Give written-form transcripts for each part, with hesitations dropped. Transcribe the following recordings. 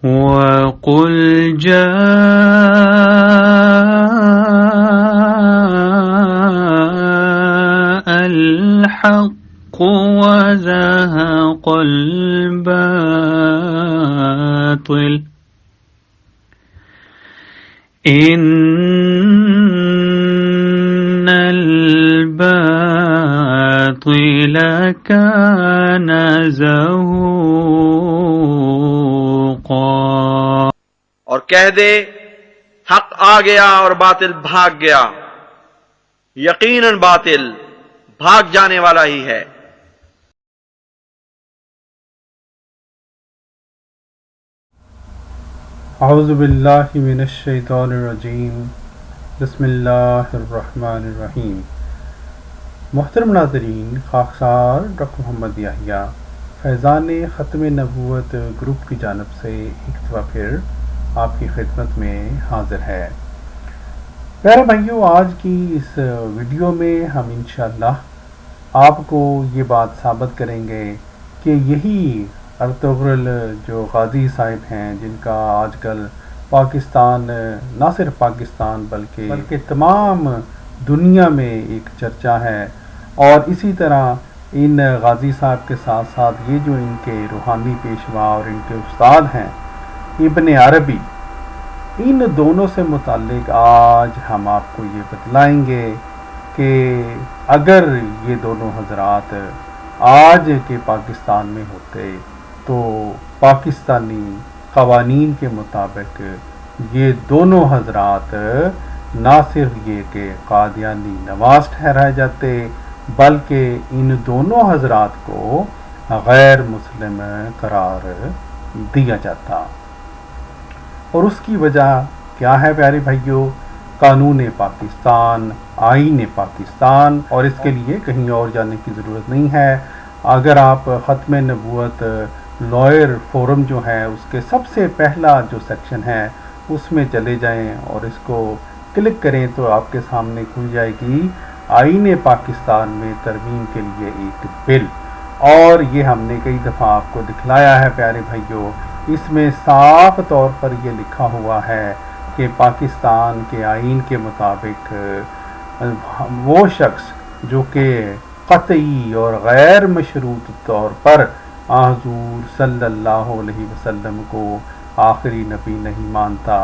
وَقُلْ جَاءَ الْحَقُّ وَزَهَقَ الْبَاطِلُ إِنَّ الْبَاطِلَ كَانَ زَهُوقًا۔ اور کہہ دے حق آ گیا اور باطل بھاگ گیا، یقیناً باطل بھاگ جانے والا ہی ہے۔ اعوذ باللہ من الشیطان الرجیم، بسم اللہ الرحمن الرحیم۔ محترم ناظرین، خاکسار ڈاکٹر محمد یحییٰ فیضان ختم نبوت گروپ کی جانب سے ایک دفعہ پھر آپ کی خدمت میں حاضر ہے۔ پیارے بھائیوں، آج کی اس ویڈیو میں ہم انشاءاللہ آپ کو یہ بات ثابت کریں گے کہ یہی ارطغرل جو غازی صاحب ہیں، جن کا آج کل پاکستان، نہ صرف پاکستان بلکہ تمام دنیا میں ایک چرچا ہے، اور اسی طرح ان غازی صاحب کے ساتھ ساتھ یہ جو ان کے روحانی پیشوا اور ان کے استاد ہیں ابن عربی، ان دونوں سے متعلق آج ہم آپ کو یہ بتلائیں گے کہ اگر یہ دونوں حضرات آج کے پاکستان میں ہوتے تو پاکستانی قوانین کے مطابق یہ دونوں حضرات نہ صرف یہ کہ قادیانی نواز ٹھہرائے جاتے، بلکہ ان دونوں حضرات کو غیر مسلم قرار دیا جاتا۔ اور اس کی وجہ کیا ہے پیارے بھائیوں؟ قانون پاکستان، آئین پاکستان، اور اس کے لیے کہیں اور جانے کی ضرورت نہیں ہے۔ اگر آپ ختم نبوت لائر فورم جو ہے اس کے سب سے پہلا جو سیکشن ہے اس میں چلے جائیں اور اس کو کلک کریں تو آپ کے سامنے کھل جائے گی آئین پاکستان میں ترمیم کے لیے ایک بل، اور یہ ہم نے کئی دفعہ آپ کو دکھلایا ہے پیارے بھائیوں۔ اس میں صاف طور پر یہ لکھا ہوا ہے کہ پاکستان کے آئین کے مطابق وہ شخص جو کہ قطعی اور غیر مشروط طور پر حضور صلی اللہ علیہ وسلم کو آخری نبی نہیں مانتا،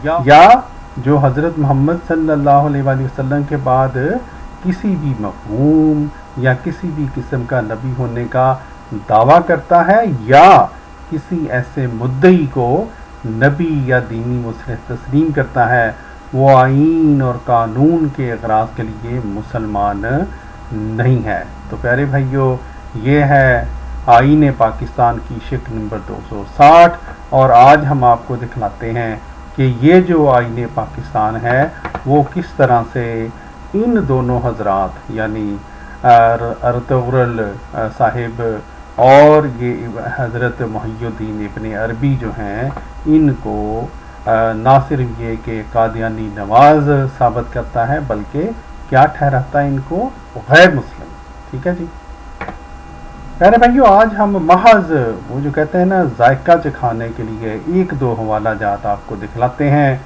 یا جو حضرت محمد صلی اللہ علیہ وسلم کے بعد کسی بھی مفہوم یا کسی بھی قسم کا نبی ہونے کا دعویٰ کرتا ہے، یا کسی ایسے مدعی کو نبی یا دینی مسلح تسلیم کرتا ہے، وہ آئین اور قانون کے اغراض کے لیے مسلمان نہیں ہے۔ تو پیارے بھائیوں، یہ ہے آئین پاکستان کی شکل نمبر 260، اور آج ہم آپ کو دکھلاتے ہیں کہ یہ جو آئین پاکستان ہے وہ کس طرح سے ان دونوں حضرات یعنی ارطغرل صاحب اور یہ حضرت محی الدین ابن عربی جو ہیں، ان کو نہ صرف یہ کہ قادیانی نواز ثابت کرتا ہے بلکہ کیا ٹھہراتا ہے ان کو؟ غیر مسلم۔ ٹھیک ہے جی پیارے بھائیو، آج ہم محض وہ جو کہتے ہیں نا ذائقہ چکھانے کے لیے ایک دو حوالہ جات آپ کو دکھلاتے ہیں،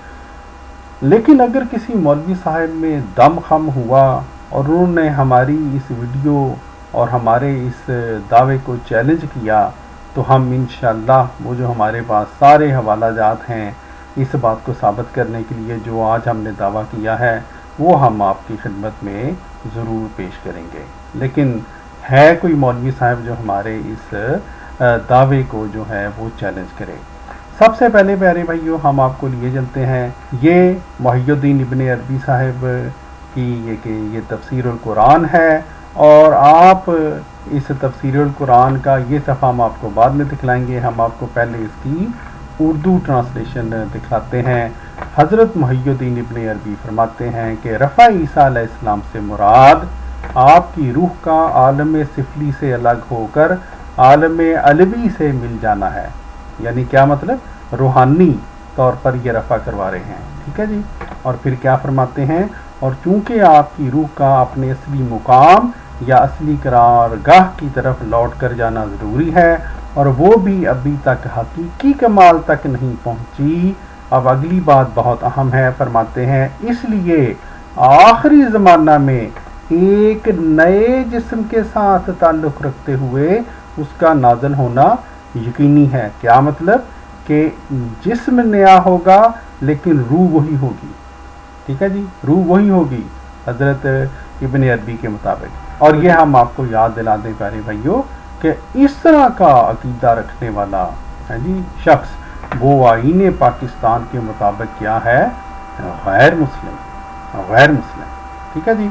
لیکن اگر کسی مولوی صاحب میں دم خم ہوا اور انہوں نے ہماری اس ویڈیو اور ہمارے اس دعوے کو چیلنج کیا تو ہم انشاءاللہ وہ جو ہمارے پاس سارے حوالہ جات ہیں اس بات کو ثابت کرنے کے لیے جو آج ہم نے دعویٰ کیا ہے وہ ہم آپ کی خدمت میں ضرور پیش کریں گے۔ لیکن ہے کوئی مولوی صاحب جو ہمارے اس دعوے کو جو ہے وہ چیلنج کرے؟ سب سے پہلے پیارے بھائیوں ہم آپ کو لیے چلتے ہیں، یہ محی الدین ابن عربی صاحب کی یہ تفسیر القرآن ہے، اور آپ اس تفسیر القرآن کا یہ صفحہ ہم آپ کو بعد میں دکھلائیں گے، ہم آپ کو پہلے اس کی اردو ٹرانسلیشن دکھلاتے ہیں۔ حضرت محی الدین ابن عربی فرماتے ہیں کہ رفع عیسیٰ علیہ السلام سے مراد آپ کی روح کا عالم سفلی سے الگ ہو کر عالم علوی سے مل جانا ہے، یعنی کیا مطلب؟ روحانی طور پر یہ رفع کروا رہے ہیں۔ ٹھیک ہے جی، اور پھر کیا فرماتے ہیں؟ اور چونکہ آپ کی روح کا اپنے اصلی مقام یا اصلی قرار گاہ کی طرف لوٹ کر جانا ضروری ہے، اور وہ بھی ابھی تک حقیقی کمال تک نہیں پہنچی۔ اب اگلی بات بہت اہم ہے، فرماتے ہیں اس لیے آخری زمانہ میں ایک نئے جسم کے ساتھ تعلق رکھتے ہوئے اس کا نازل ہونا یقینی ہے۔ کیا مطلب؟ کہ جسم نیا ہوگا لیکن روح وہی ہوگی، ٹھیک ہے جی، روح وہی ہوگی حضرت ابن عربی کے مطابق۔ اور یہ ہم آپ کو یاد دلا دیں پیارے بھائیوں کہ اس طرح کا عقیدہ رکھنے والا ہے جی شخص وہ آئین پاکستان کے مطابق کیا ہے؟ غیر مسلم، غیر مسلم، ٹھیک ہے جی۔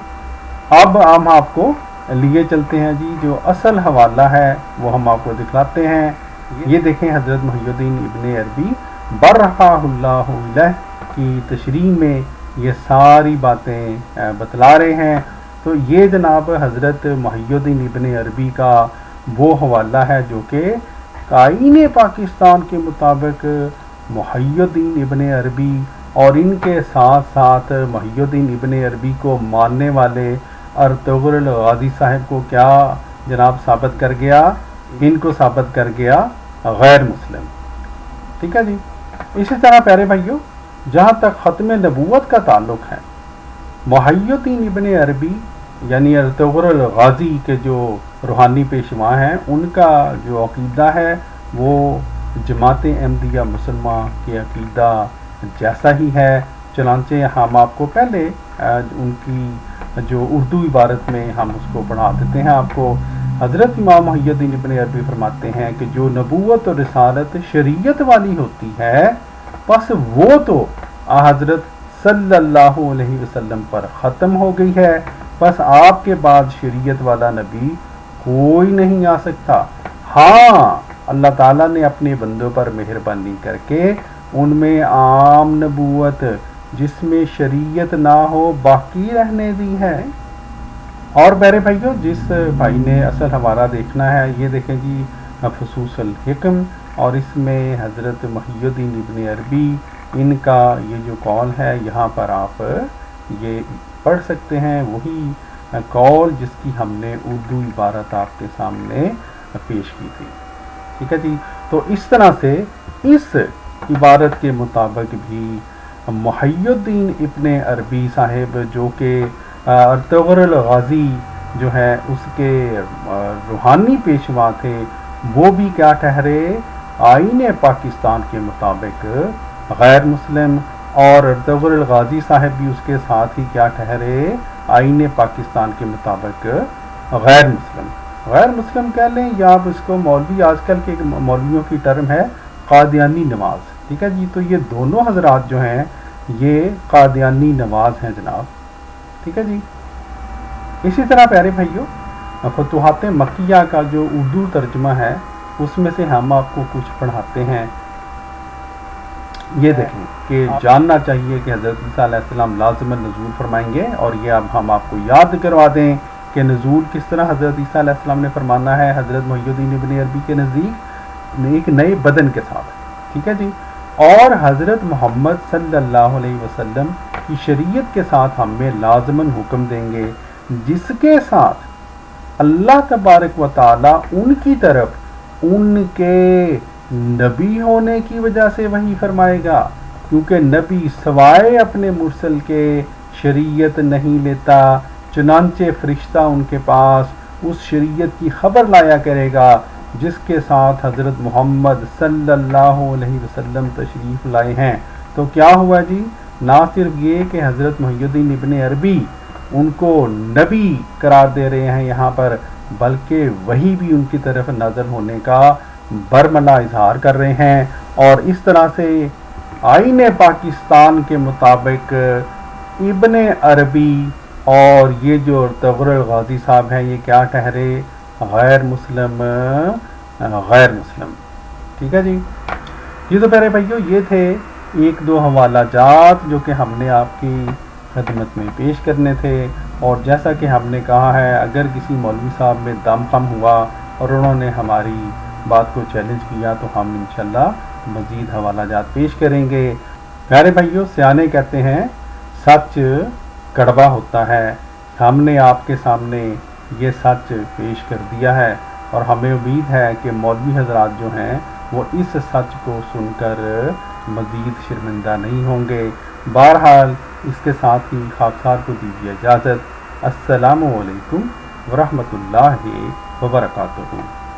اب ہم آپ کو لیے چلتے ہیں جی، جو اصل حوالہ ہے وہ ہم آپ کو دکھلاتے ہیں۔ یہ دیکھیں حضرت محی الدین ابن عربی برحہ اللہ علیہ کی تشریح میں یہ ساری باتیں بتلا رہے ہیں۔ تو یہ جناب حضرت محی الدین ابن عربی کا وہ حوالہ ہے جو کہ آئین پاکستان کے مطابق محی الدین ابن عربی اور ان کے ساتھ ساتھ محی الدین ابن عربی کو ماننے والے ارطغرل غازی صاحب کو کیا جناب ثابت کر گیا؟ ان کو ثابت کر گیا غیر مسلم، ٹھیک ہے جی۔ اسی طرح پیارے بھائیوں جہاں تک ختم نبوت کا تعلق ہے، محی الدین ابن عربی یعنی ارطغرل غازی کے جو روحانی پیشوا ہیں ان کا جو عقیدہ ہے وہ جماعت احمدیہ مسلمہ کے عقیدہ جیسا ہی ہے۔ چنانچہ ہم آپ کو پہلے ان کی جو اردو عبارت میں ہم اس کو پڑھا دیتے ہیں آپ کو۔ حضرت امام محی الدین ابن عربی فرماتے ہیں کہ جو نبوت اور رسالت شریعت والی ہوتی ہے بس وہ تو حضرت صلی اللہ علیہ وسلم پر ختم ہو گئی ہے، بس آپ کے بعد شریعت والا نبی کوئی نہیں آ سکتا۔ ہاں اللہ تعالیٰ نے اپنے بندوں پر مہربانی کر کے ان میں عام نبوت جس میں شریعت نہ ہو باقی رہنے دی ہے۔ اور میرے بھائیوں جس بھائی نے اصل حوالہ دیکھنا ہے یہ دیکھیں جی فصوص الحکم، اور اس میں حضرت محی الدین ابن عربی ان کا یہ جو قول ہے یہاں پر آپ یہ پڑھ سکتے ہیں، وہی قول جس کی ہم نے اردو عبارت آپ کے سامنے پیش کی تھی، ٹھیک ہے جی۔ تو اس طرح سے اس عبارت کے مطابق بھی محی الدین ابن عربی صاحب جو کہ ارطغرل غازی جو ہے اس کے روحانی پیشوا تھے وہ بھی کیا ٹھہرے؟ آئین پاکستان کے مطابق غیر مسلم، اور ارطغرل غازی صاحب بھی اس کے ساتھ ہی کیا ٹھہرے؟ آئین پاکستان کے مطابق غیر مسلم۔ غیر مسلم کہہ لیں یا آپ اس کو مولوی آج کل کے مولویوں کی ٹرم ہے قادیانی نواز، ٹھیک ہے جی۔ تو یہ دونوں حضرات جو ہیں یہ قادیانی نواز ہیں جناب، ٹھیک ہے جی۔ اسی طرح پیارے بھائیوں فتوحات مکیہ کا جو اردو ترجمہ ہے اس میں سے ہم آپ کو کچھ پڑھاتے ہیں۔ یہ دیکھیں کہ جاننا چاہیے کہ حضرت عیسیٰ علیہ السلام لازم نزول فرمائیں گے، اور یہ اب ہم آپ کو یاد کروا دیں کہ نزول کس طرح حضرت عیسیٰ علیہ السلام نے فرمانا ہے حضرت محی الدین ابن عربی کے نزدیک ایک نئے بدن کے ساتھ، ٹھیک ہے جی۔ اور حضرت محمد صلی اللہ علیہ وسلم کی شریعت کے ساتھ ہمیں لازماً حکم دیں گے جس کے ساتھ اللہ تبارک و تعالی ان کی طرف ان کے نبی ہونے کی وجہ سے وحی فرمائے گا، کیونکہ نبی سوائے اپنے مرسل کے شریعت نہیں لیتا، چنانچہ فرشتہ ان کے پاس اس شریعت کی خبر لایا کرے گا جس کے ساتھ حضرت محمد صلی اللہ علیہ وسلم تشریف لائے ہیں۔ تو کیا ہوا جی؟ نہ صرف یہ کہ حضرت محی الدین ابن عربی ان کو نبی قرار دے رہے ہیں یہاں پر، بلکہ وہی بھی ان کی طرف نازل ہونے کا برملا اظہار کر رہے ہیں۔ اور اس طرح سے آئین پاکستان کے مطابق ابن عربی اور یہ جو ارطغرل غازی صاحب ہیں یہ کیا ٹھہرے؟ غیر مسلم، غیر مسلم، ٹھیک ہے جی۔ یہ تو پیارے بھائیوں یہ تھے ایک دو حوالہ جات جو کہ ہم نے آپ کی خدمت میں پیش کرنے تھے، اور جیسا کہ ہم نے کہا ہے اگر کسی مولوی صاحب میں دم کم ہوا اور انہوں نے ہماری بات کو چیلنج کیا تو ہم انشاءاللہ مزید حوالہ جات پیش کریں گے۔ پیارے بھائیوں سیانے کہتے ہیں سچ کڑوا ہوتا ہے، ہم نے آپ کے سامنے یہ سچ پیش کر دیا ہے، اور ہمیں امید ہے کہ مولوی حضرات جو ہیں وہ اس سچ کو سن کر مزید شرمندہ نہیں ہوں گے۔ بہرحال اس کے ساتھ ہی خاکسار کو دیجیے اجازت۔ السلام علیکم ورحمۃ اللہ وبرکاتہ۔